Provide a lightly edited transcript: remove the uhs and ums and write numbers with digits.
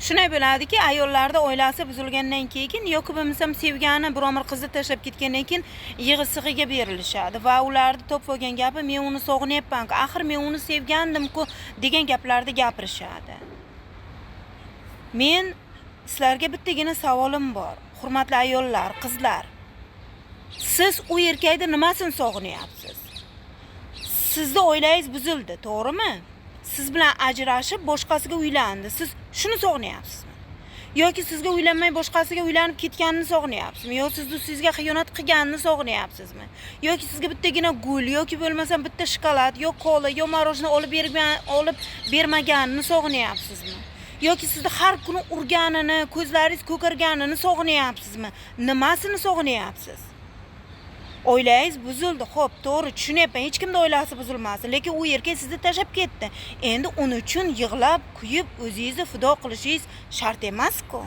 Shunday bo'ladiki, ayollarda oilasi buzilgandan keyin yoki bo'lmasam sevgani biror qizni tashlab ketgandan keyin yig'i-sig'iga berilishadi va ularni to'p bo'lgan gapi men uni sog'inyapman-ku, axir men uni sevgandim-ku degan gaplarni gapirishadi. Men sizlarga bittagina savolim bor. Hurmatli ayollar, qizlar. Siz u erkakni nimasini sog'inyapsiz? Sizni oilangiz buzildi, to'g'rimi? Siz bilan ajrashib boshqasiga uylandi. Siz shuni sog'inyapsizmi? Yoki sizga uylanmay boshqasiga uylanib ketganini sog'inyapsizmi? Yoki sizga xiyonat qilganini sog'inyapsizmi? Yoki sizga bittagina gul yoki bo'lmasam bitta shokolad, yo kola, yo marojna olib bermaganini sog'inyapsizmi? Yoki sizni har kuni urganini, ko'zlaringiz ko'karganini sog'inyapsizmi? Nimasini sog'inyapsiz? Oilangiz buzildi, xo'p, to'g'ri tushunyapman, hech kimning oilasi buzilmasin, lekin u erkak sizni tashlab ketdi. Endi uni uchun yig'lab, kuyib, o'zingizni fido qilishingiz shart emas-ku.